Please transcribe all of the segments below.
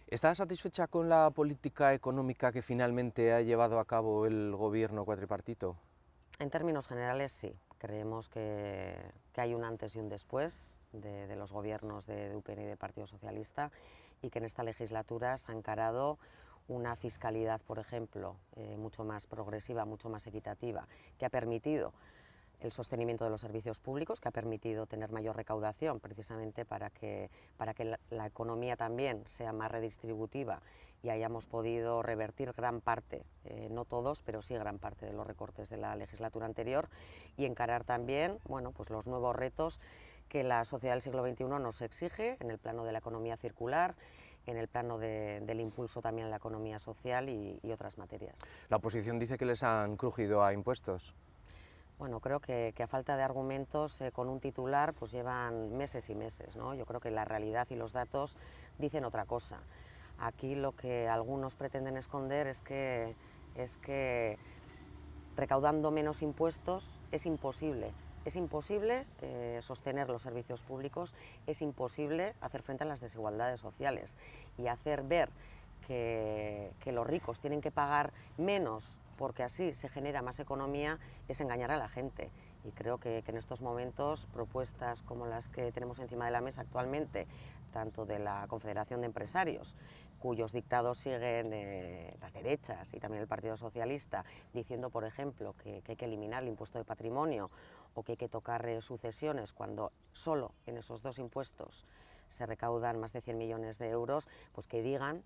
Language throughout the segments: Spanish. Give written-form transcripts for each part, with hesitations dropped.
¿Estás satisfecha con la política económica que finalmente ha llevado a cabo el gobierno cuatripartito? En términos generales, sí. Creemos que hay un antes y un después de los gobiernos de UPN y del Partido Socialista y que en esta legislatura se ha encarado una fiscalidad, por ejemplo, mucho más progresiva, mucho más equitativa, que ha permitido el sostenimiento de los servicios públicos, que ha permitido tener mayor recaudación precisamente para que la economía también sea más redistributiva y hayamos podido revertir gran parte, no todos, pero sí gran parte de los recortes de la legislatura anterior y encarar también, bueno, pues los nuevos retos que la sociedad del siglo XXI nos exige en el plano de la economía circular, en el plano del impulso también a la economía social y otras materias. La oposición dice que les han crujido a impuestos. Bueno, creo que a falta de argumentos, con un titular, pues llevan meses y meses, ¿no? Yo creo que la realidad y los datos dicen otra cosa. Aquí lo que algunos pretenden esconder es que recaudando menos impuestos es imposible sostener los servicios públicos, es imposible hacer frente a las desigualdades sociales y hacer ver que los ricos tienen que pagar menos porque así se genera más economía es engañar a la gente. Y creo que en estos momentos propuestas como las que tenemos encima de la mesa actualmente, tanto de la Confederación de Empresarios, cuyos dictados siguen las derechas y también el Partido Socialista, diciendo, por ejemplo, que hay que eliminar el impuesto de patrimonio o que hay que tocar sucesiones cuando solo en esos dos impuestos se recaudan más de 100 millones de euros, pues que digan,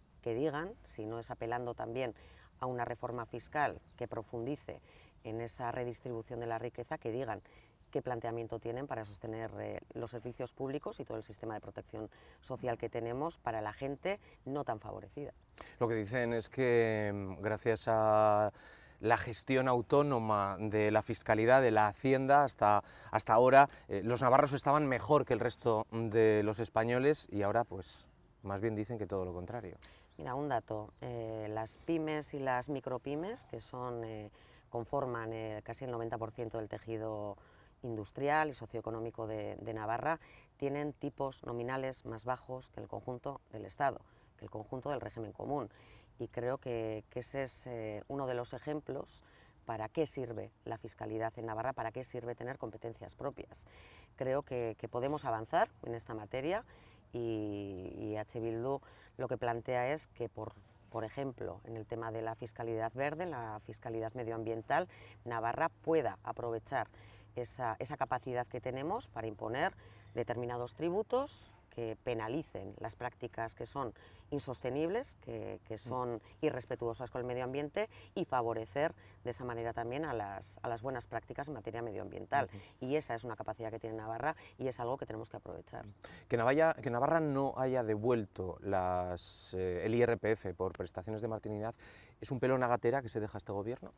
si no es apelando también a una reforma fiscal que profundice en esa redistribución de la riqueza, que digan qué planteamiento tienen para sostener los servicios públicos y todo el sistema de protección social que tenemos para la gente no tan favorecida. Lo que dicen es que gracias a la gestión autónoma de la fiscalidad, de la hacienda, hasta ahora los navarros estaban mejor que el resto de los españoles y ahora pues más bien dicen que todo lo contrario. Mira, un dato, las pymes y las micropymes, que conforman casi el 90% del tejido industrial y socioeconómico de Navarra, tienen tipos nominales más bajos que el conjunto del Estado, que el conjunto del régimen común. Y creo que ese es uno de los ejemplos para qué sirve la fiscalidad en Navarra, para qué sirve tener competencias propias. Creo que podemos avanzar en esta materia y H. Bildu lo que plantea es que, por ejemplo, en el tema de la fiscalidad verde, la fiscalidad medioambiental, Navarra pueda aprovechar esa capacidad que tenemos para imponer determinados tributos que penalicen las prácticas que son insostenibles, que son irrespetuosas con el medio ambiente y favorecer de esa manera también a las buenas prácticas en materia medioambiental. Y esa es una capacidad que tiene Navarra y es algo que tenemos que aprovechar. Que Navarra no haya devuelto el IRPF por prestaciones de maternidad, ¿es un pelo en la gatera que se deja este gobierno?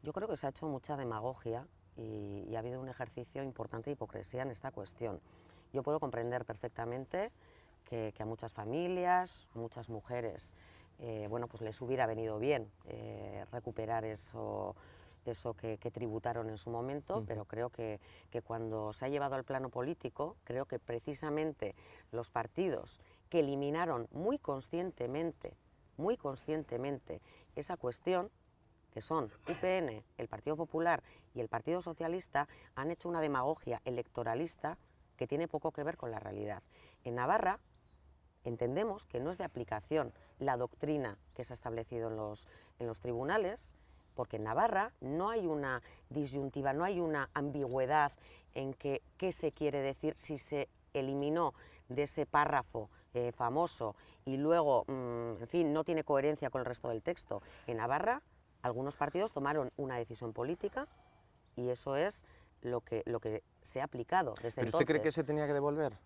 Yo creo que se ha hecho mucha demagogia y ha habido un ejercicio importante de hipocresía en esta cuestión. Yo puedo comprender perfectamente que a muchas familias, a muchas mujeres, bueno, pues les hubiera venido bien recuperar eso que tributaron en su momento, pero creo que cuando se ha llevado al plano político, creo que precisamente los partidos que eliminaron muy conscientemente esa cuestión, que son UPN, el Partido Popular y el Partido Socialista, han hecho una demagogia electoralista que tiene poco que ver con la realidad. En Navarra entendemos que no es de aplicación la doctrina que se ha establecido en los tribunales, porque en Navarra no hay una disyuntiva, no hay una ambigüedad en qué se quiere decir si se eliminó de ese párrafo famoso y luego, en fin, no tiene coherencia con el resto del texto. En Navarra algunos partidos tomaron una decisión política y eso es lo que se ha aplicado desde entonces. ¿Pero usted cree que se tenía que devolver?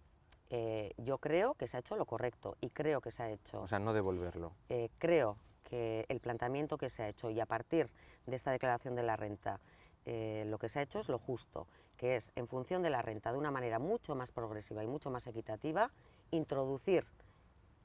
Yo creo que se ha hecho lo correcto y creo que se ha hecho... O sea, no devolverlo. Creo que el planteamiento que se ha hecho y a partir de esta declaración de la renta, lo que se ha hecho es lo justo, que es, en función de la renta, de una manera mucho más progresiva y mucho más equitativa, introducir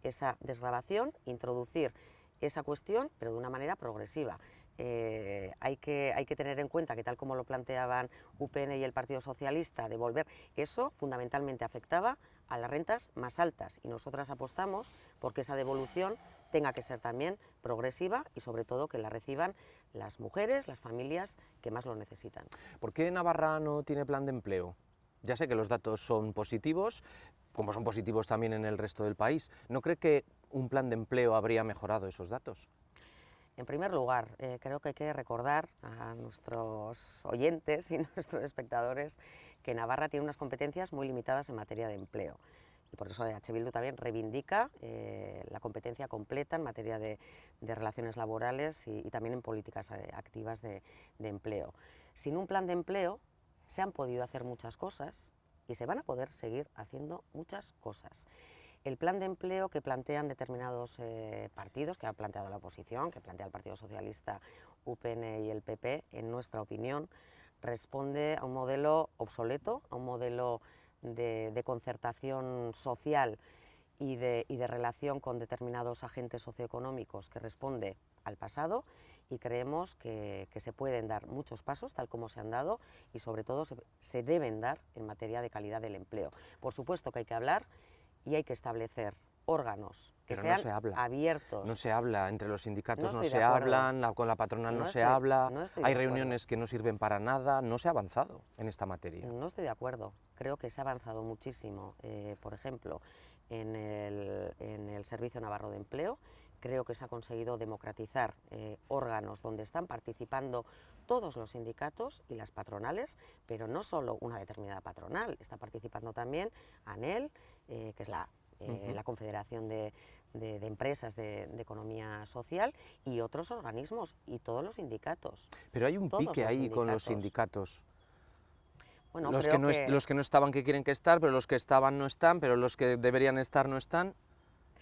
esa desgravación, introducir esa cuestión, pero de una manera progresiva. Hay que tener en cuenta que, tal como lo planteaban UPN y el Partido Socialista, devolver eso fundamentalmente afectaba a las rentas más altas y nosotras apostamos porque esa devolución tenga que ser también progresiva y sobre todo que la reciban las mujeres, las familias que más lo necesitan. ¿Por qué Navarra no tiene plan de empleo? Ya sé que los datos son positivos, como son positivos también en el resto del país. ¿No cree que un plan de empleo habría mejorado esos datos? En primer lugar, creo que hay que recordar a nuestros oyentes y nuestros espectadores que Navarra tiene unas competencias muy limitadas en materia de empleo. Y por eso EH Bildu también reivindica la competencia completa en materia de relaciones laborales y también en políticas activas de empleo. Sin un plan de empleo se han podido hacer muchas cosas y se van a poder seguir haciendo muchas cosas. El plan de empleo que plantean determinados partidos, que ha planteado la oposición, que plantea el Partido Socialista, UPN y el PP, en nuestra opinión, responde a un modelo obsoleto, a un modelo de concertación social y de relación con determinados agentes socioeconómicos que responde al pasado, y creemos que se pueden dar muchos pasos tal como se han dado y sobre todo se deben dar en materia de calidad del empleo. Por supuesto que hay que hablar y hay que establecer órganos que Pero sean no se habla. abiertos. No se habla, entre los sindicatos No no estoy de se acuerdo. hablan, con la patronal no No se estoy- habla, no estoy hay de acuerdo. reuniones que no sirven para nada, no se ha avanzado en esta materia. No estoy de acuerdo, creo que se ha avanzado muchísimo. Por ejemplo, en el Servicio Navarro de Empleo, creo que se ha conseguido democratizar órganos donde están participando todos los sindicatos y las patronales, pero no solo una determinada patronal, está participando también ANEL, que es la Confederación de Empresas de Economía Social, y otros organismos, y todos los sindicatos. Pero hay un Todos pique los ahí con los sindicatos. sindicatos. Bueno, Los creo los que no estaban que quieren que estar, pero los que estaban no están, pero los que deberían estar no están.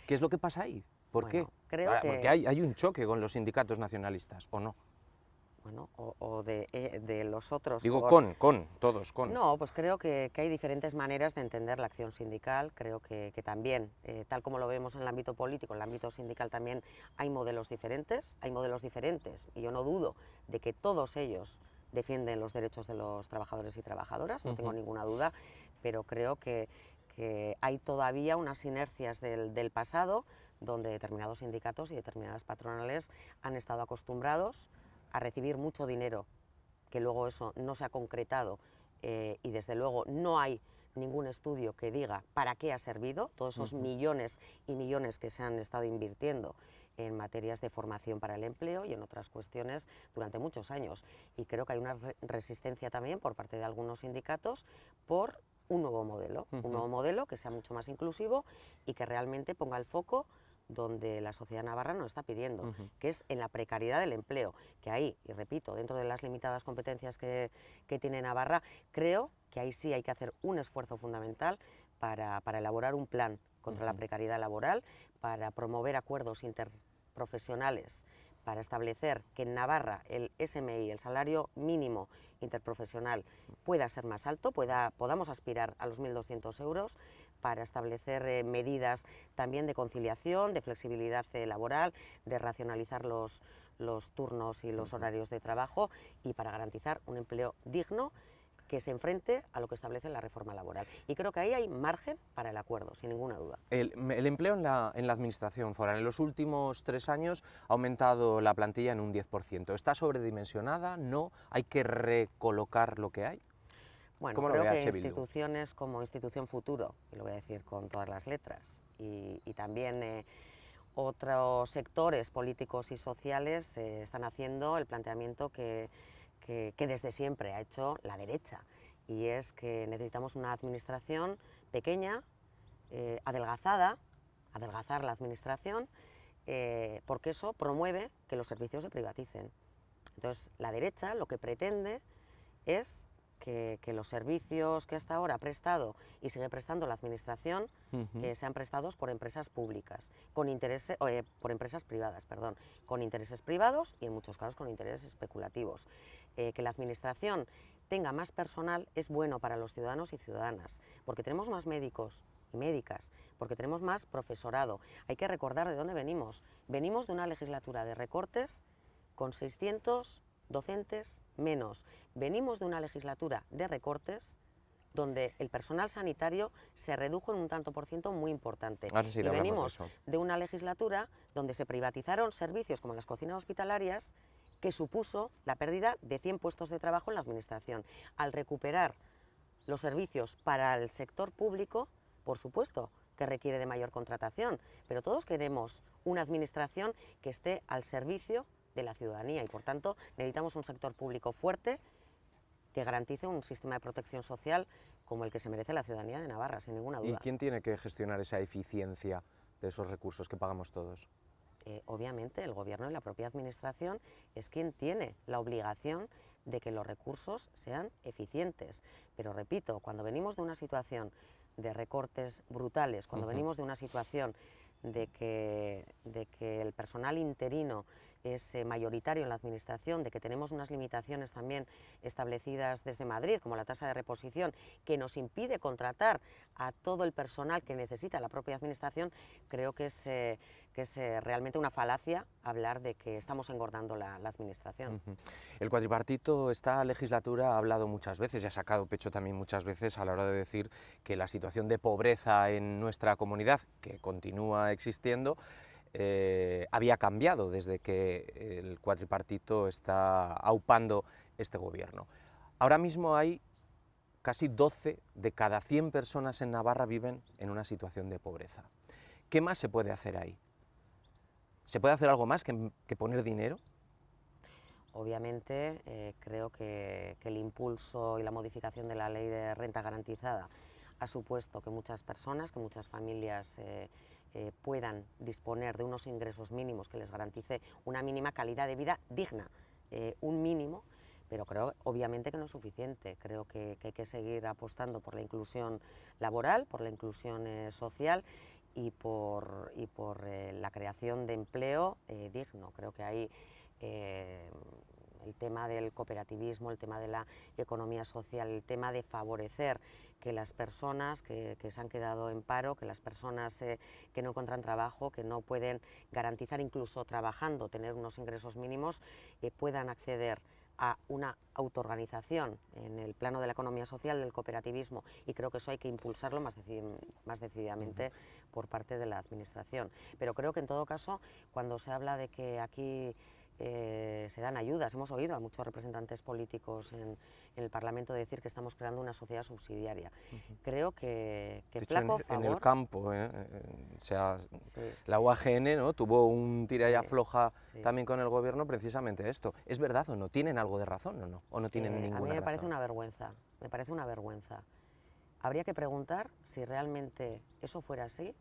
¿Qué es lo que pasa ahí? ¿Por Bueno, qué? creo Ahora, que- porque hay un choque con los sindicatos nacionalistas, ¿o no? Bueno, o de los otros. Digo todos con. No, pues creo que hay diferentes maneras de entender la acción sindical. Creo que también, tal como lo vemos en el ámbito político, en el ámbito sindical también hay modelos diferentes, y yo no dudo de que todos ellos defienden los derechos de los trabajadores y trabajadoras, no tengo ninguna duda, pero creo que hay todavía unas inercias del pasado donde determinados sindicatos y determinadas patronales han estado acostumbrados a recibir mucho dinero, que luego eso no se ha concretado y desde luego no hay ningún estudio que diga para qué ha servido todos esos millones y millones que se han estado invirtiendo en materias de formación para el empleo y en otras cuestiones durante muchos años. Y creo que hay una resistencia también por parte de algunos sindicatos por un nuevo modelo que sea mucho más inclusivo y que realmente ponga el foco donde la sociedad navarra nos está pidiendo, que es en la precariedad del empleo, que ahí, y repito, dentro de las limitadas competencias que tiene Navarra, creo que ahí sí hay que hacer un esfuerzo fundamental para elaborar un plan contra la precariedad laboral, para promover acuerdos interprofesionales, para establecer que en Navarra el SMI, el salario mínimo interprofesional, pueda ser más alto, podamos aspirar a los 1.200 euros, para establecer medidas también de conciliación, de flexibilidad laboral, de racionalizar los turnos y los horarios de trabajo y para garantizar un empleo digno que se enfrente a lo que establece la reforma laboral. Y creo que ahí hay margen para el acuerdo, sin ninguna duda. El empleo en la administración foral en los últimos 3 años ha aumentado la plantilla en un 10%. ¿Está sobredimensionada? ¿No? ¿Hay que recolocar lo que hay? Bueno, ¿Cómo lo creo ve que EH Bildu? instituciones como Institución Futuro, y lo voy a decir con todas las letras, y también otros sectores políticos y sociales están haciendo el planteamiento que desde siempre ha hecho la derecha, y es que necesitamos una administración pequeña, adelgazar la administración, porque eso promueve que los servicios se privaticen. Entonces, la derecha lo que pretende es que los servicios que hasta ahora ha prestado y sigue prestando la administración sean prestados por empresas públicas, por empresas privadas, perdón, con intereses privados y en muchos casos con intereses especulativos. Que la administración tenga más personal es bueno para los ciudadanos y ciudadanas, porque tenemos más médicos y médicas, porque tenemos más profesorado. Hay que recordar de dónde venimos. Venimos de una legislatura de recortes con 600 docentes menos. Venimos de una legislatura de recortes donde el personal sanitario se redujo en un tanto por ciento muy importante. Ahora sí, y hablamos venimos de eso. de una legislatura donde se privatizaron servicios como las cocinas hospitalarias, que supuso la pérdida de 100 puestos de trabajo en la administración. Al recuperar los servicios para el sector público, por supuesto que requiere de mayor contratación, pero todos queremos una administración que esté al servicio de la ciudadanía y, por tanto, necesitamos un sector público fuerte que garantice un sistema de protección social como el que se merece la ciudadanía de Navarra, sin ninguna duda. ¿Y quién tiene que gestionar esa eficiencia de esos recursos que pagamos todos? Obviamente el Gobierno y la propia Administración es quien tiene la obligación de que los recursos sean eficientes. Pero repito, cuando venimos de una situación de recortes brutales, cuando venimos de una situación de que el personal interino es mayoritario en la Administración, de que tenemos unas limitaciones también establecidas desde Madrid, como la tasa de reposición, que nos impide contratar a todo el personal que necesita la propia Administración, creo que es realmente una falacia hablar de que estamos engordando la Administración. El cuatripartito, esta legislatura ha hablado muchas veces y ha sacado pecho también muchas veces a la hora de decir que la situación de pobreza en nuestra comunidad, que continúa existiendo, había cambiado desde que el cuatripartito está aupando este gobierno. Ahora mismo hay casi 12 de cada 100 personas en Navarra viven en una situación de pobreza. ¿Qué más se puede hacer ahí? ¿Se puede hacer algo más que poner dinero? Obviamente creo que el impulso y la modificación de la ley de renta garantizada ha supuesto que muchas personas, que muchas familias puedan disponer de unos ingresos mínimos que les garantice una mínima calidad de vida digna, un mínimo, pero creo obviamente que no es suficiente. Creo que hay que seguir apostando por la inclusión laboral, por la inclusión social y por la creación de empleo digno. Creo que hay el tema del cooperativismo, el tema de la economía social, el tema de favorecer que las personas que se han quedado en paro, que las personas que no encuentran trabajo, que no pueden garantizar incluso trabajando, tener unos ingresos mínimos, puedan acceder a una autoorganización en el plano de la economía social, del cooperativismo, y creo que eso hay que impulsarlo más decididamente por parte de la Administración. Pero creo que en todo caso, cuando se habla de que aquí se dan ayudas, hemos oído a muchos representantes políticos en el Parlamento decir que estamos creando una sociedad subsidiaria. Creo que flaco favor... En el campo, sí. La UAGN, ¿no?, tuvo un tira y afloja también con el gobierno precisamente esto. ¿Es verdad o no? ¿Tienen algo de razón o no? ¿O no tienen ninguna razón? A mí me parece una vergüenza, me parece una vergüenza. Habría que preguntar si realmente eso fuera así,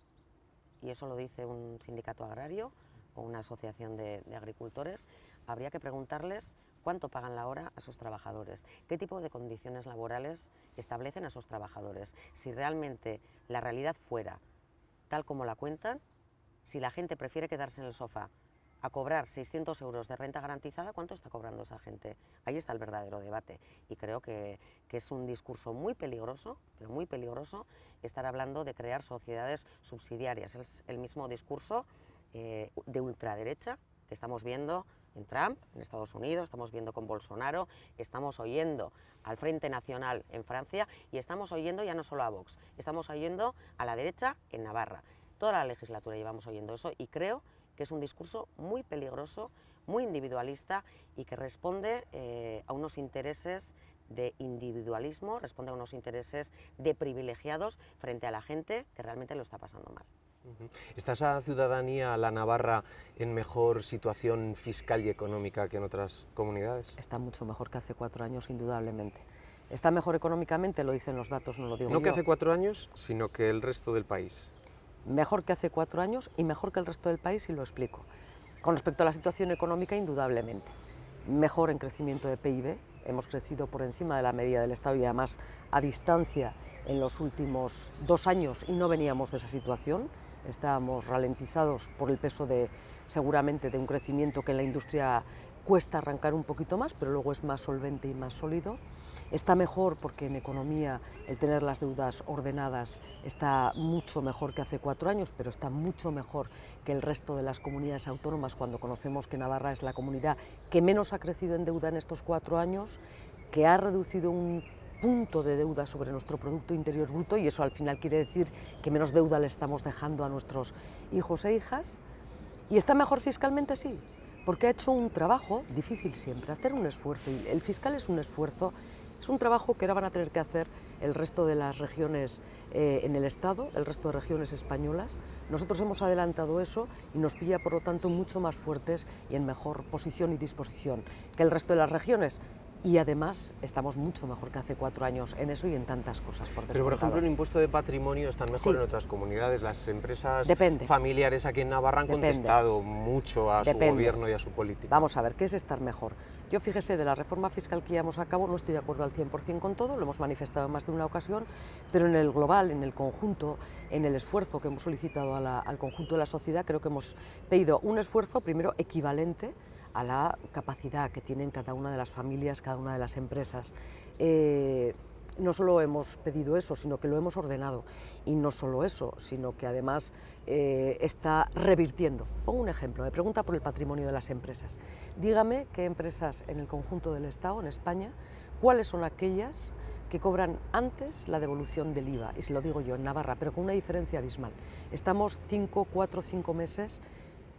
y eso lo dice un sindicato agrario o una asociación de agricultores. Habría que preguntarles cuánto pagan la hora a sus trabajadores, qué tipo de condiciones laborales establecen a esos trabajadores. Si realmente la realidad fuera tal como la cuentan, si la gente prefiere quedarse en el sofá a cobrar 600 euros de renta garantizada, ¿cuánto está cobrando esa gente? Ahí está el verdadero debate, y creo que es un discurso muy peligroso, pero muy peligroso, estar hablando de crear sociedades subsidiarias. Es el mismo discurso de ultraderecha que estamos viendo en Trump, en Estados Unidos, estamos viendo con Bolsonaro, estamos oyendo al Frente Nacional en Francia, y estamos oyendo ya no solo a Vox, estamos oyendo a la derecha en Navarra. Toda la legislatura llevamos oyendo eso, y creo que es un discurso muy peligroso, muy individualista, y que responde a unos intereses de individualismo, responde a unos intereses de privilegiados frente a la gente que realmente lo está pasando mal. ¿Está esa ciudadanía, la navarra, en mejor situación fiscal y económica que en otras comunidades? Está mucho mejor que hace 4 años, indudablemente. Está mejor económicamente, lo dicen los datos, no lo digo yo. No que hace 4 años, sino que el resto del país. Mejor que hace 4 años y mejor que el resto del país, y lo explico. Con respecto a la situación económica, indudablemente. Mejor en crecimiento de PIB, hemos crecido por encima de la media del Estado y además a distancia en los últimos 2 años, y no veníamos de esa situación. Estábamos ralentizados por el peso seguramente de un crecimiento que en la industria cuesta arrancar un poquito más, pero luego es más solvente y más sólido. Está mejor porque en economía el tener las deudas ordenadas está mucho mejor que hace 4 años, pero está mucho mejor que el resto de las comunidades autónomas, cuando conocemos que Navarra es la comunidad que menos ha crecido en deuda en estos 4 años, que ha reducido un punto de deuda sobre nuestro Producto Interior Bruto, y eso al final quiere decir que menos deuda le estamos dejando a nuestros hijos e hijas. ¿Y está mejor fiscalmente? Sí, porque ha hecho un trabajo difícil siempre, hacer un esfuerzo, y el fiscal es un esfuerzo, es un trabajo que ahora van a tener que hacer el resto de las regiones en el Estado, el resto de regiones españolas. Nosotros hemos adelantado eso y nos pilla, por lo tanto, mucho más fuertes y en mejor posición y disposición que el resto de las regiones. Y además estamos mucho mejor que hace 4 años en eso y en tantas cosas, por descontado. Pero, por ejemplo, el impuesto de patrimonio está mejor Sí. en otras comunidades. Las empresas Depende. familiares aquí en Navarra han Depende. contestado mucho a su Depende. gobierno y a su política. Vamos a ver, ¿qué es estar mejor? Yo, fíjese, de la reforma fiscal que llevamos a cabo no estoy de acuerdo al 100% con todo, lo hemos manifestado en más de una ocasión, pero en el global, en el conjunto, en el esfuerzo que hemos solicitado al conjunto de la sociedad, creo que hemos pedido un esfuerzo, primero, equivalente a la capacidad que tienen cada una de las familias, cada una de las empresas. No solo hemos pedido eso, sino que lo hemos ordenado. Y no solo eso, sino que además está revirtiendo. Pongo un ejemplo, me pregunta por el patrimonio de las empresas. Dígame qué empresas en el conjunto del Estado, en España, cuáles son aquellas que cobran antes la devolución del IVA. Y se lo digo yo, en Navarra, pero con una diferencia abismal. Estamos 4 o 5 meses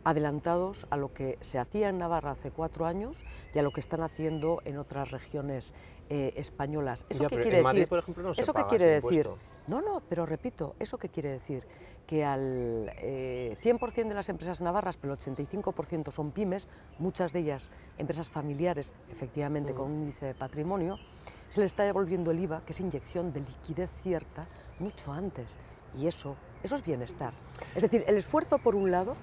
adelantados a lo que se hacía en Navarra hace 4 años y a lo que están haciendo en otras regiones españolas. ¿Eso Ya, qué pero quiere en Madrid, decir? por ejemplo, no se ¿Eso qué paga quiere ese decir? impuesto. No, pero repito, ¿eso qué quiere decir? Que al 100% de las empresas navarras, pero el 85% son pymes, muchas de ellas empresas familiares, efectivamente con un índice de patrimonio, se le está devolviendo el IVA, que es inyección de liquidez cierta, mucho antes. Y eso es bienestar. Es decir, el esfuerzo por un lado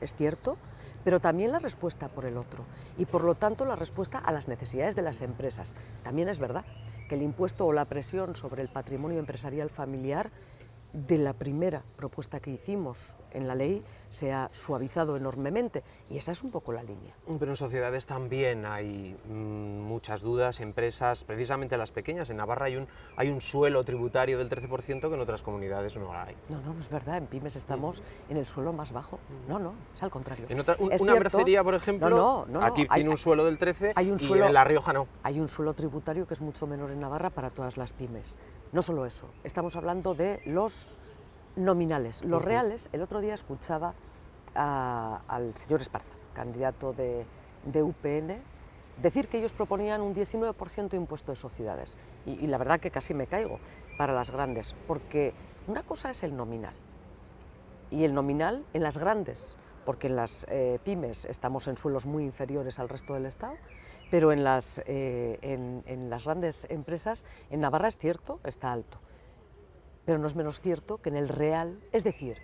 es cierto, pero también la respuesta por el otro, y por lo tanto la respuesta a las necesidades de las empresas. También es verdad que el impuesto o la presión sobre el patrimonio empresarial familiar de la primera propuesta que hicimos en la ley se ha suavizado enormemente, y esa es un poco la línea. Pero en sociedades también hay muchas dudas, empresas, precisamente las pequeñas. En Navarra hay un suelo tributario del 13% que en otras comunidades no hay. No es verdad, en pymes estamos en el suelo más bajo. No, es al contrario. En Es una cierto. mercería, por ejemplo, aquí tiene un suelo del 13 y en La Rioja no. Hay un suelo tributario que es mucho menor en Navarra para todas las pymes. No solo eso, estamos hablando de los nominales. Los reales, el otro día escuchaba al señor Esparza, candidato de UPN, decir que ellos proponían un 19% de impuesto de sociedades. Y la verdad que casi me caigo para las grandes, porque una cosa es el nominal, y el nominal en las grandes, porque en las pymes estamos en suelos muy inferiores al resto del Estado, pero en las grandes empresas, en Navarra es cierto, está alto. Pero no es menos cierto que en el real, es decir,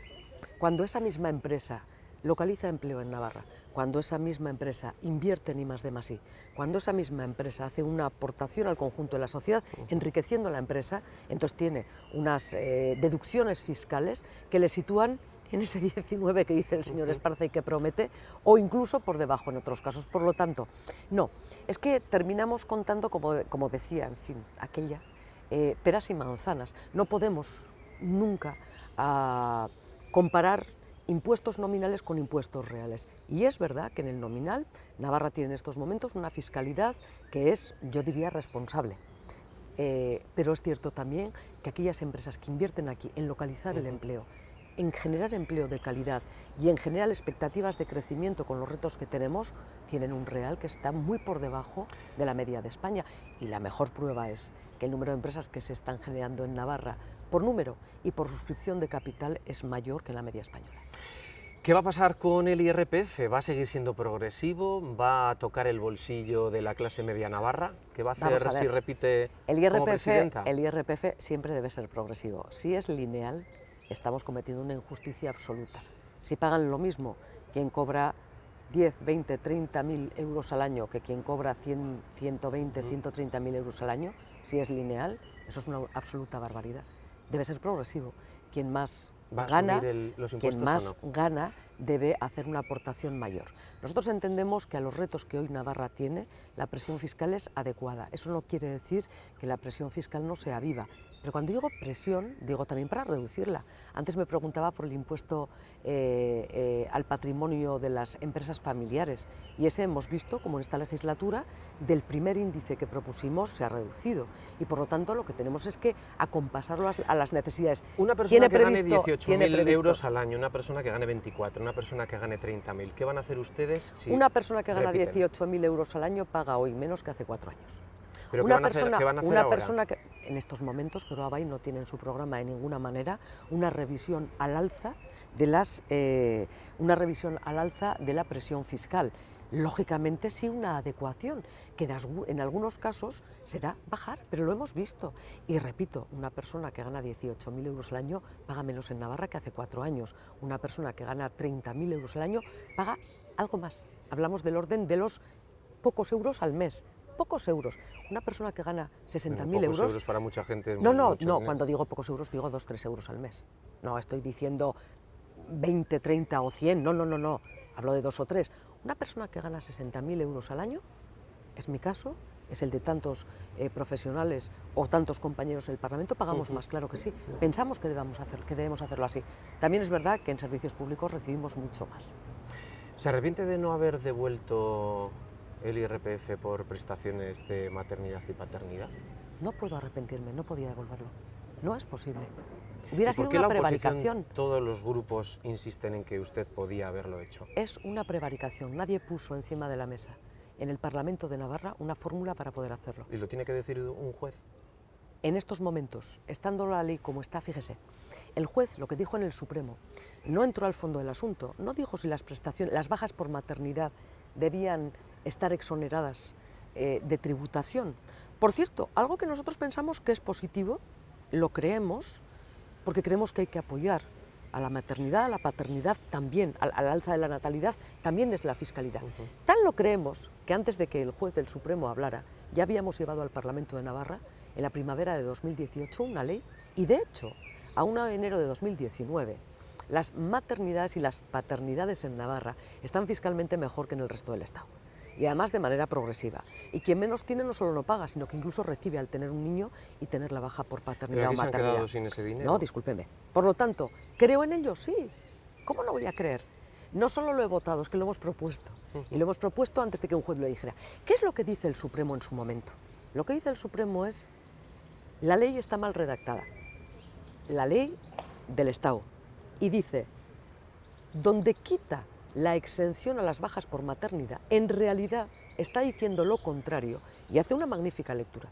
cuando esa misma empresa localiza empleo en Navarra, cuando esa misma empresa invierte en I+D+I, cuando esa misma empresa hace una aportación al conjunto de la sociedad, enriqueciendo a la empresa, entonces tiene unas deducciones fiscales que le sitúan en ese 19 que dice el señor Esparza y que promete, o incluso por debajo en otros casos. Por lo tanto, no, es que terminamos contando, como decía, en fin, aquella, peras y manzanas. No podemos nunca comparar impuestos nominales con impuestos reales. Y es verdad que en el nominal Navarra tiene en estos momentos una fiscalidad que es, yo diría, responsable. Pero es cierto también que aquellas empresas que invierten aquí en localizar el empleo, en generar empleo de calidad y en generar expectativas de crecimiento con los retos que tenemos, tienen un real que está muy por debajo de la media de España. Y la mejor prueba es que el número de empresas que se están generando en Navarra, por número y por suscripción de capital, es mayor que en la media española. ¿Qué va a pasar con el IRPF? ¿Va a seguir siendo progresivo? ¿Va a tocar el bolsillo de la clase media navarra? ¿Qué va a hacer si repite como presidenta? El IRPF siempre debe ser progresivo. Si es lineal, estamos cometiendo una injusticia absoluta. Si pagan lo mismo quien cobra 10, 20, 30.000 euros al año que quien cobra 100, 120, 130.000 euros al año, si es lineal, eso es una absoluta barbaridad. Debe ser progresivo. Quien más gana, gana debe hacer una aportación mayor. Nosotros entendemos que a los retos que hoy Navarra tiene, la presión fiscal es adecuada. Eso no quiere decir que la presión fiscal no sea viva, Pero cuando digo presión, digo también para reducirla. Antes me preguntaba por el impuesto al patrimonio de las empresas familiares, y ese hemos visto como en esta legislatura del primer índice que propusimos se ha reducido, y por lo tanto lo que tenemos es que acompasarlo a las necesidades. Una persona que gane 18.000 euros al año, una persona que gane 24, una persona que gane 30.000, ¿qué van a hacer ustedes si una persona que gana repiten? 18.000 euros al año paga hoy menos que hace 4 años. ¿Pero Una qué van a hacer ahora? persona que en estos momentos que Abay no tiene en su programa de ninguna manera una revisión al alza de la presión fiscal. Lógicamente sí una adecuación, que en algunos casos será bajar, pero lo hemos visto. Y repito, una persona que gana 18.000 euros al año paga menos en Navarra que hace 4 años. Una persona que gana 30.000 euros al año paga algo más. Hablamos del orden de los pocos euros al mes. Pocos euros. Una persona que gana 60.000 euros... euros para mucha gente es No, mucho dinero. cuando digo pocos euros digo 2-3 euros al mes. No estoy diciendo 20, 30 o 100, no. Hablo de 2 o 3. Una persona que gana 60.000 euros al año, es mi caso, es el de tantos profesionales o tantos compañeros en el Parlamento, pagamos más, claro que sí. Pensamos que debemos hacerlo así. También es verdad que en servicios públicos recibimos mucho más. ¿Se arrepiente de no haber devuelto el IRPF por prestaciones de maternidad y paternidad? No puedo arrepentirme, no podía devolverlo. No es posible. Hubiera sido ¿Por qué una la oposición, prevaricación. todos los grupos insisten en que usted podía haberlo hecho? Es una prevaricación. Nadie puso encima de la mesa en el Parlamento de Navarra una fórmula para poder hacerlo. ¿Y lo tiene que decir un juez? En estos momentos, estando la ley como está, fíjese, el juez lo que dijo en el Supremo no entró al fondo del asunto, no dijo si las prestaciones, las bajas por maternidad debían estar exoneradas de tributación. Por cierto, algo que nosotros pensamos que es positivo, lo creemos, porque creemos que hay que apoyar a la maternidad, a la paternidad también, al alza de la natalidad, también desde la fiscalidad. Tan lo creemos que antes de que el juez del Supremo hablara, ya habíamos llevado al Parlamento de Navarra, en la primavera de 2018, una ley, y de hecho, a 1 de enero de 2019, las maternidades y las paternidades en Navarra están fiscalmente mejor que en el resto del Estado. Y además de manera progresiva. Y quien menos tiene no solo no paga, sino que incluso recibe al tener un niño y tener la baja por paternidad o ¿Pero aquí se han maternidad. quedado sin ese dinero? No, discúlpeme. Por lo tanto, ¿creo en ello? Sí. ¿Cómo no voy a creer? No solo lo he votado, es que lo hemos propuesto. Y lo hemos propuesto antes de que un juez lo dijera. ¿Qué es lo que dice el Supremo en su momento? Lo que dice el Supremo es: la ley está mal redactada. La ley del Estado. Y dice, donde quita la exención a las bajas por maternidad, en realidad está diciendo lo contrario y hace una magnífica lectura.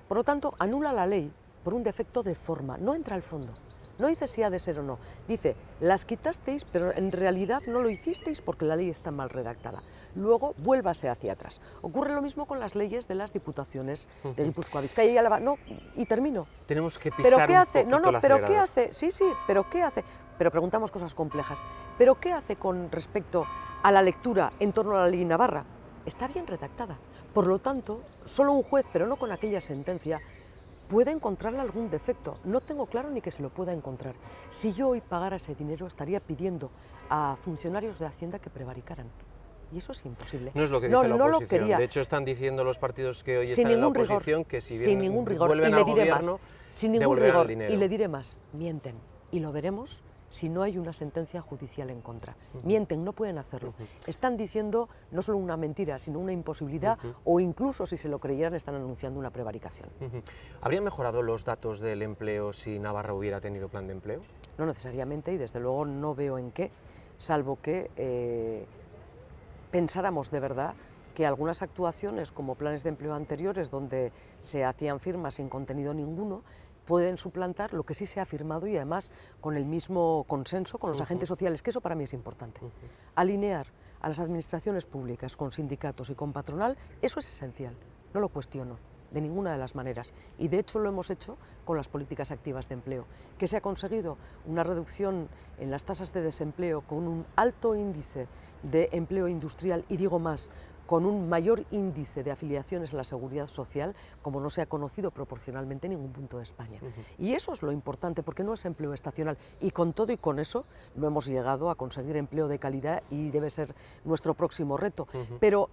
Por lo tanto, anula la ley por un defecto de forma, no entra al fondo. No dice si ha de ser o no, dice, las quitasteis, pero en realidad no lo hicisteis porque la ley está mal redactada. Luego, vuélvase hacia atrás. Ocurre lo mismo con las leyes de las diputaciones de Guipúzcoa, Vizcaya y Álava. No, y termino. Tenemos que ¿Pero pisar qué un hace? poquito No, el pero ¿qué acelerador. hace? Sí, pero ¿qué hace? Pero preguntamos cosas complejas. ¿Pero qué hace con respecto a la lectura en torno a la ley Navarra? Está bien redactada. Por lo tanto, solo un juez, pero no con aquella sentencia, puede encontrarle algún defecto. No tengo claro ni que se lo pueda encontrar. Si yo hoy pagara ese dinero, estaría pidiendo a funcionarios de Hacienda que prevaricaran. Y eso es imposible. No es lo que dice la no lo oposición. quería. De hecho, están diciendo los partidos que hoy Sin están en la ningún rigor, oposición que si sin bien ningún rigor. vuelven Y al le diré gobierno, más, sin ningún devolverán rigor. el dinero. Y le diré más, mienten. Y lo veremos si no hay una sentencia judicial en contra. Mienten, no pueden hacerlo. Están diciendo no solo una mentira, sino una imposibilidad, o incluso, si se lo creyeran, están anunciando una prevaricación. ¿Habrían mejorado los datos del empleo si Navarra hubiera tenido plan de empleo? No necesariamente, y desde luego no veo en qué, salvo que pensáramos de verdad que algunas actuaciones, como planes de empleo anteriores, donde se hacían firmas sin contenido ninguno, pueden suplantar lo que sí se ha firmado y además con el mismo consenso con los agentes sociales, que eso para mí es importante. Alinear a las administraciones públicas con sindicatos y con patronal, eso es esencial, no lo cuestiono de ninguna de las maneras, y de hecho lo hemos hecho con las políticas activas de empleo, que se ha conseguido una reducción en las tasas de desempleo con un alto índice de empleo industrial, y digo más, con un mayor índice de afiliaciones a la seguridad social, como no se ha conocido proporcionalmente en ningún punto de España. Y eso es lo importante, porque no es empleo estacional, y con todo y con eso no hemos llegado a conseguir empleo de calidad y debe ser nuestro próximo reto. Pero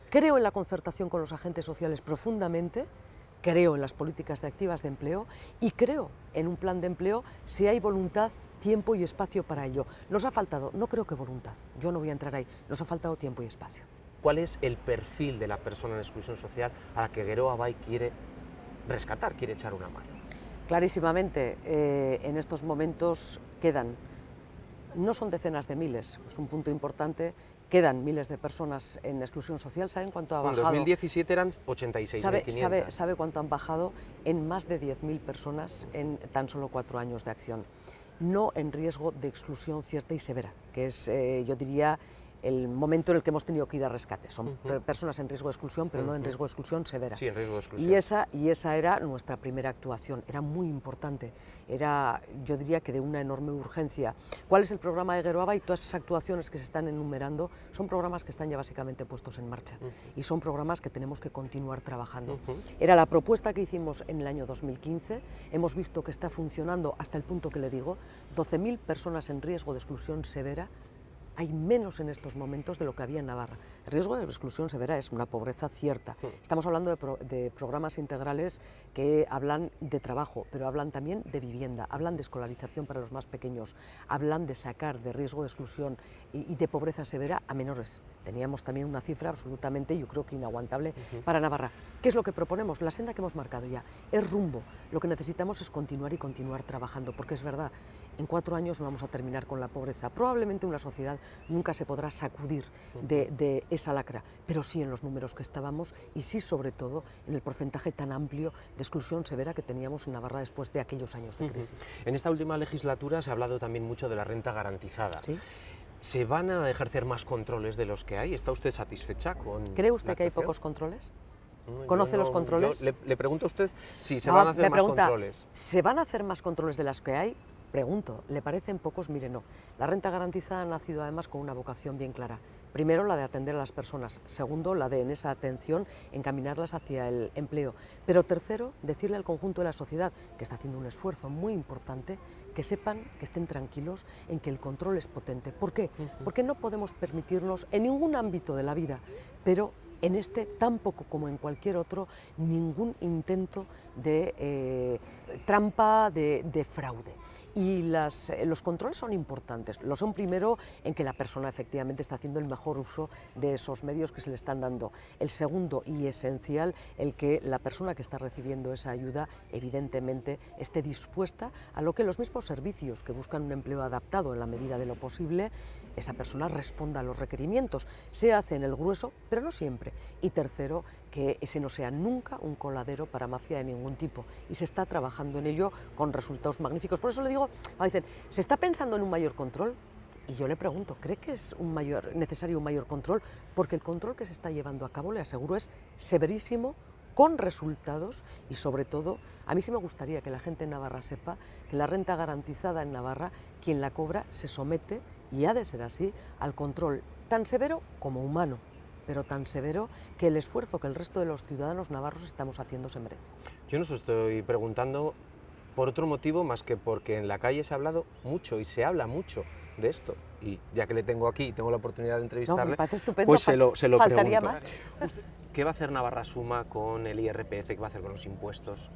creo en la concertación con los agentes sociales profundamente, creo en las políticas activas de empleo y creo en un plan de empleo si hay voluntad, tiempo y espacio para ello. Nos ha faltado, no creo que voluntad, yo no voy a entrar ahí, nos ha faltado tiempo y espacio. ¿Cuál es el perfil de la persona en exclusión social a la que Geroa Bai quiere rescatar, quiere echar una mano? Clarísimamente, en estos momentos quedan, no son decenas de miles, es un punto importante, quedan miles de personas en exclusión social. ¿Saben cuánto ha bajado? En 2017 eran 86.500. ¿Sabe cuánto han bajado? En más de 10.000 personas en tan solo 4 años de acción. No en riesgo de exclusión cierta y severa, que es, yo diría, el momento en el que hemos tenido que ir a rescate. Son personas en riesgo de exclusión, pero no en riesgo de exclusión severa. Sí, en riesgo de exclusión. Y esa era nuestra primera actuación, era muy importante, era, yo diría que de una enorme urgencia. ¿Cuál es el programa de Geroa Bai? Todas esas actuaciones que se están enumerando son programas que están ya básicamente puestos en marcha y son programas que tenemos que continuar trabajando. Era la propuesta que hicimos en el año 2015, hemos visto que está funcionando hasta el punto que le digo, 12.000 personas en riesgo de exclusión severa. Hay menos en estos momentos de lo que había en Navarra. El riesgo de exclusión severa es una pobreza cierta. Estamos hablando de programas integrales que hablan de trabajo, pero hablan también de vivienda, hablan de escolarización para los más pequeños, hablan de sacar de riesgo de exclusión y de pobreza severa a menores. Teníamos también una cifra absolutamente, yo creo que inaguantable para Navarra. ¿Qué es lo que proponemos? La senda que hemos marcado ya es rumbo. Lo que necesitamos es continuar y continuar trabajando, porque es verdad, en 4 años no vamos a terminar con la pobreza. Probablemente una sociedad nunca se podrá sacudir de esa lacra, pero sí en los números que estábamos y sí sobre todo en el porcentaje tan amplio de exclusión severa que teníamos en Navarra después de aquellos años de crisis. En esta última legislatura se ha hablado también mucho de la renta garantizada. ¿Sí? ¿Se van a ejercer más controles de los que hay? ¿Está usted satisfecha con ¿Cree usted la que hay actuación? pocos controles? No, ¿Conoce los controles? Yo le pregunto a usted si se No, van a hacer me más pregunta, controles. ¿se van a hacer más controles de las que hay? Pregunto, ¿le parecen pocos? Mire, no. La renta garantizada ha nacido además con una vocación bien clara. Primero, la de atender a las personas. Segundo, la de, en esa atención, encaminarlas hacia el empleo. Pero tercero, decirle al conjunto de la sociedad, que está haciendo un esfuerzo muy importante, que sepan, que estén tranquilos en que el control es potente. ¿Por qué? Porque no podemos permitirnos, en ningún ámbito de la vida, pero en este, tampoco como en cualquier otro, ningún intento de trampa, de fraude. Y los controles son importantes. Lo son primero en que la persona efectivamente está haciendo el mejor uso de esos medios que se le están dando. El segundo y esencial, el que la persona que está recibiendo esa ayuda evidentemente esté dispuesta a lo que los mismos servicios que buscan un empleo adaptado en la medida de lo posible, esa persona responda a los requerimientos. Se hace en el grueso, pero no siempre. Y tercero, que ese no sea nunca un coladero para mafia de ningún tipo. Y se está trabajando en ello con resultados magníficos. Por eso le digo, dicen, ¿se está pensando en un mayor control? Y yo le pregunto, ¿cree que es necesario un mayor control? Porque el control que se está llevando a cabo, le aseguro, es severísimo, con resultados y sobre todo, a mí sí me gustaría que la gente en Navarra sepa que la renta garantizada en Navarra, quien la cobra se somete, y ha de ser así, al control tan severo como humano, pero tan severo que el esfuerzo que el resto de los ciudadanos navarros estamos haciendo se merece. Yo no os estoy preguntando por otro motivo más que porque en la calle se ha hablado mucho y se habla mucho de esto. Y ya que le tengo aquí y tengo la oportunidad de entrevistarle, me parece estupendo, pues se lo faltaría pregunto. más. ¿Qué va a hacer Navarra Suma con el IRPF? ¿Qué va a hacer con los impuestos?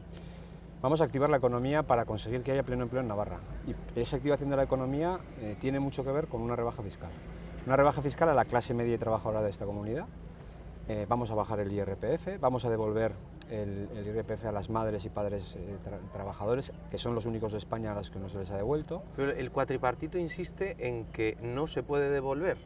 Vamos a activar la economía para conseguir que haya pleno empleo en Navarra. Y esa activación de la economía tiene mucho que ver con una rebaja fiscal. Una rebaja fiscal a la clase media y trabajadora de esta comunidad. Vamos a bajar el IRPF, vamos a devolver el IRPF a las madres y padres trabajadores, que son los únicos de España a los que no se les ha devuelto. Pero el cuatripartito insiste en que no se puede devolver.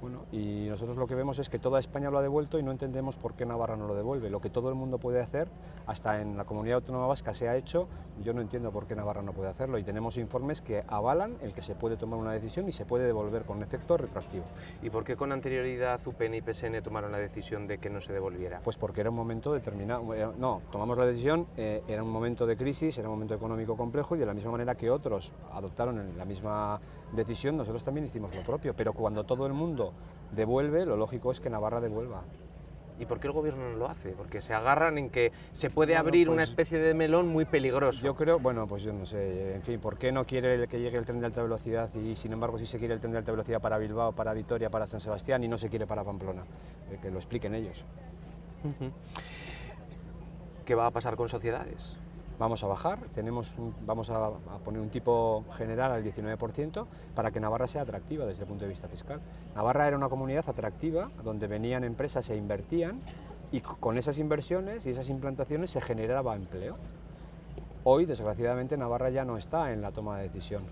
Bueno, y nosotros lo que vemos es que toda España lo ha devuelto y no entendemos por qué Navarra no lo devuelve. Lo que todo el mundo puede hacer, hasta en la Comunidad Autónoma Vasca se ha hecho, yo no entiendo por qué Navarra no puede hacerlo, y tenemos informes que avalan el que se puede tomar una decisión y se puede devolver con efecto retroactivo. ¿Y por qué con anterioridad UPN y PSN tomaron la decisión de que no se devolviera? Pues porque era un momento determinado, no, tomamos la decisión, era un momento de crisis, era un momento económico complejo, y de la misma manera que otros adoptaron la misma decisión, nosotros también hicimos lo propio, pero cuando todo el mundo devuelve, lo lógico es que Navarra devuelva. ¿Y por qué el gobierno no lo hace? Porque se agarran en que se puede abrir una especie de melón muy peligroso. Yo creo, bueno, pues yo no sé, en fin, ¿por qué no quiere que llegue el tren de alta velocidad y sin embargo sí se quiere el tren de alta velocidad para Bilbao, para Vitoria, para San Sebastián y no se quiere para Pamplona? Que lo expliquen ellos. ¿Qué va a pasar con sociedades? Vamos a bajar, vamos a poner un tipo general al 19% para que Navarra sea atractiva desde el punto de vista fiscal. Navarra era una comunidad atractiva donde venían empresas e invertían y con esas inversiones y esas implantaciones se generaba empleo. Hoy, desgraciadamente, Navarra ya no está en la toma de decisión.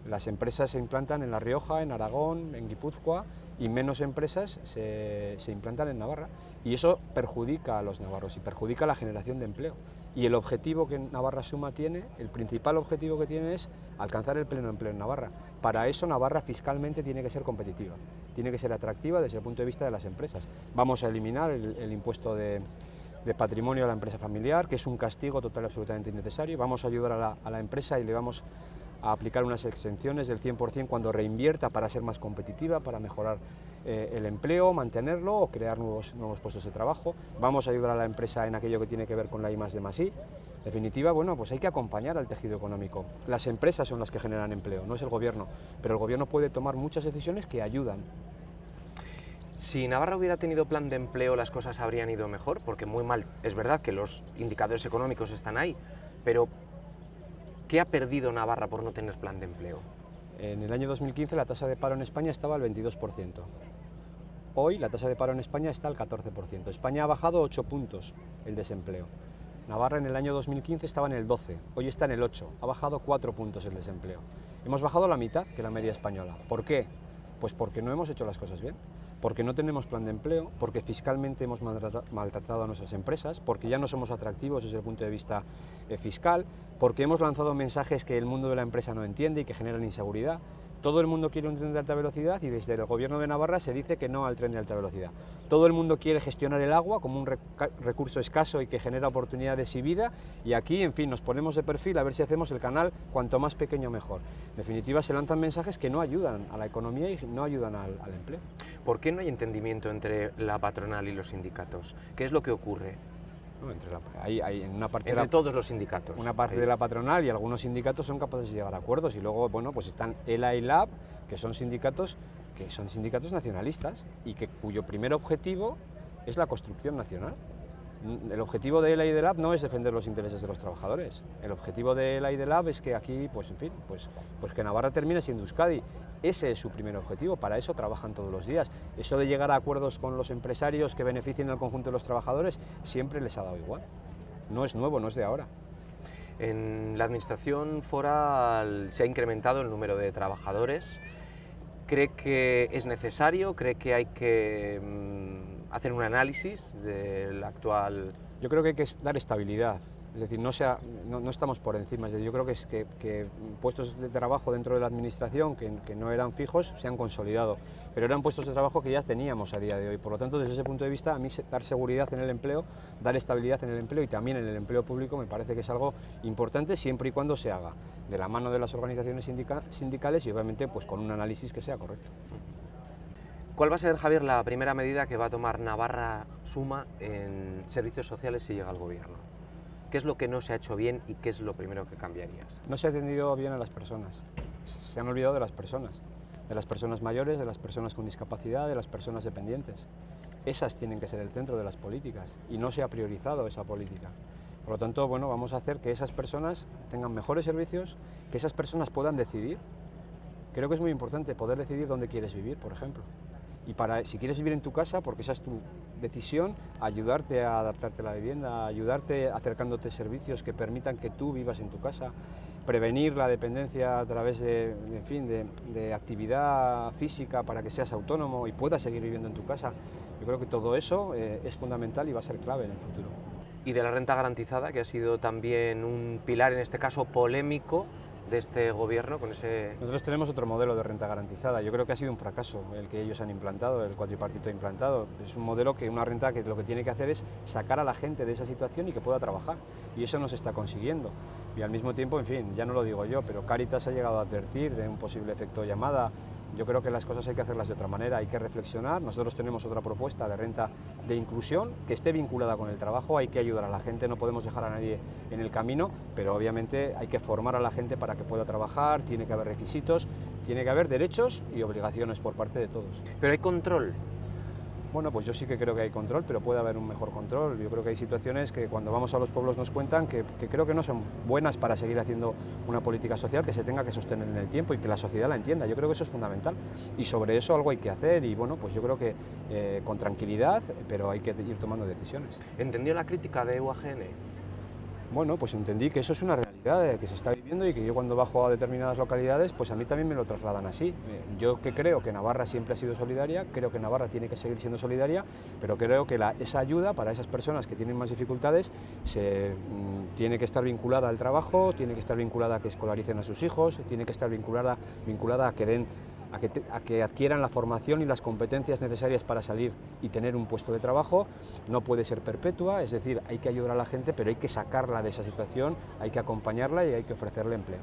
Las empresas se implantan en La Rioja, en Aragón, en Guipúzcoa y menos empresas se implantan en Navarra. Y eso perjudica a los navarros y perjudica la generación de empleo. Y el objetivo que Navarra Suma tiene, el principal objetivo que tiene es alcanzar el pleno empleo en Navarra. Para eso Navarra fiscalmente tiene que ser competitiva, tiene que ser atractiva desde el punto de vista de las empresas. Vamos a eliminar el impuesto de patrimonio a la empresa familiar, que es un castigo total y absolutamente innecesario. Vamos a ayudar a la empresa y le vamos a aplicar unas exenciones del 100% cuando reinvierta para ser más competitiva, para mejorar el empleo, mantenerlo o crear nuevos puestos de trabajo. Vamos a ayudar a la empresa en aquello que tiene que ver con la I+D+I. En definitiva, bueno, pues hay que acompañar al tejido económico. Las empresas son las que generan empleo, no es el gobierno, pero el gobierno puede tomar muchas decisiones que ayudan. Si Navarra hubiera tenido plan de empleo, las cosas habrían ido mejor, porque muy mal, es verdad que los indicadores económicos están ahí, pero ¿qué ha perdido Navarra por no tener plan de empleo? En el año 2015 la tasa de paro en España estaba al 22%. Hoy la tasa de paro en España está al 14%. España ha bajado 8 puntos el desempleo. Navarra en el año 2015 estaba en el 12, hoy está en el 8, ha bajado 4 puntos el desempleo. Hemos bajado la mitad que la media española. ¿Por qué? Pues porque no hemos hecho las cosas bien, porque no tenemos plan de empleo, porque fiscalmente hemos maltratado a nuestras empresas, porque ya no somos atractivos desde el punto de vista fiscal, porque hemos lanzado mensajes que el mundo de la empresa no entiende y que generan inseguridad. Todo el mundo quiere un tren de alta velocidad y desde el gobierno de Navarra se dice que no al tren de alta velocidad. Todo el mundo quiere gestionar el agua como un recurso escaso y que genera oportunidades y vida, y aquí, en fin, nos ponemos de perfil a ver si hacemos el canal cuanto más pequeño mejor. En definitiva, se lanzan mensajes que no ayudan a la economía y no ayudan al empleo. ¿Por qué no hay entendimiento entre la patronal y los sindicatos? ¿Qué es lo que ocurre? No, hay en una parte entre todos los sindicatos. Una parte de la patronal y algunos sindicatos son capaces de llegar a acuerdos y luego, bueno, pues están ELA y LAB, que son sindicatos nacionalistas y cuyo primer objetivo es la construcción nacional. El objetivo de ELA y de LAB no es defender los intereses de los trabajadores. El objetivo de ELA y de LAB es que aquí, pues en fin, pues que Navarra termine siendo Euskadi. Ese es su primer objetivo, para eso trabajan todos los días. Eso de llegar a acuerdos con los empresarios que beneficien al conjunto de los trabajadores siempre les ha dado igual. No es nuevo, no es de ahora. En la administración foral se ha incrementado el número de trabajadores. ¿Cree que es necesario? ¿Cree que hay que hacer un análisis del actual...? Yo creo que hay que dar estabilidad. Es decir, no estamos por encima. Es decir, yo creo que puestos de trabajo dentro de la administración que no eran fijos se han consolidado, pero eran puestos de trabajo que ya teníamos a día de hoy. Por lo tanto, desde ese punto de vista, a mí dar seguridad en el empleo, dar estabilidad en el empleo y también en el empleo público me parece que es algo importante siempre y cuando se haga de la mano de las organizaciones sindicales y obviamente pues con un análisis que sea correcto. ¿Cuál va a ser, Javier, la primera medida que va a tomar Navarra Suma en servicios sociales si llega al gobierno? ¿Qué es lo que no se ha hecho bien y qué es lo primero que cambiarías? No se ha atendido bien a las personas, se han olvidado de las personas mayores, de las personas con discapacidad, de las personas dependientes. Esas tienen que ser el centro de las políticas y no se ha priorizado esa política. Por lo tanto, bueno, vamos a hacer que esas personas tengan mejores servicios, que esas personas puedan decidir. Creo que es muy importante poder decidir dónde quieres vivir, por ejemplo. Y si quieres vivir en tu casa, porque esa es tu decisión, ayudarte a adaptarte a la vivienda, ayudarte acercándote servicios que permitan que tú vivas en tu casa, prevenir la dependencia a través de actividad física para que seas autónomo y puedas seguir viviendo en tu casa. Yo creo que todo eso es fundamental y va a ser clave en el futuro. Y de la renta garantizada, que ha sido también un pilar, en este caso polémico, de este gobierno con ese... Nosotros tenemos otro modelo de renta garantizada. Yo creo que ha sido un fracaso el que ellos han implantado, el cuatripartito implantado. Es un modelo una renta que lo que tiene que hacer es sacar a la gente de esa situación y que pueda trabajar. Y eso no se está consiguiendo. Y al mismo tiempo, en fin, ya no lo digo yo, pero Cáritas ha llegado a advertir de un posible efecto llamada. Yo creo que las cosas hay que hacerlas de otra manera, hay que reflexionar. Nosotros tenemos otra propuesta de renta de inclusión que esté vinculada con el trabajo, hay que ayudar a la gente, no podemos dejar a nadie en el camino, pero obviamente hay que formar a la gente para que pueda trabajar, tiene que haber requisitos, tiene que haber derechos y obligaciones por parte de todos. Pero hay control. Bueno, pues yo sí que creo que hay control, pero puede haber un mejor control. Yo creo que hay situaciones que cuando vamos a los pueblos nos cuentan que creo que no son buenas para seguir haciendo una política social que se tenga que sostener en el tiempo y que la sociedad la entienda. Yo creo que eso es fundamental y sobre eso algo hay que hacer y bueno, pues yo creo que con tranquilidad, pero hay que ir tomando decisiones. ¿Entendió la crítica de UAGN? Bueno, pues entendí que eso es una realidad que se está viviendo y que yo cuando bajo a determinadas localidades, pues a mí también me lo trasladan así. Yo que creo que Navarra siempre ha sido solidaria, creo que Navarra tiene que seguir siendo solidaria, pero creo que esa ayuda para esas personas que tienen más dificultades tiene que estar vinculada al trabajo, tiene que estar vinculada a que escolaricen a sus hijos, tiene que estar vinculada a que a que adquieran la formación y las competencias necesarias para salir y tener un puesto de trabajo. No puede ser perpetua, es decir, hay que ayudar a la gente, pero hay que sacarla de esa situación, hay que acompañarla y hay que ofrecerle empleo.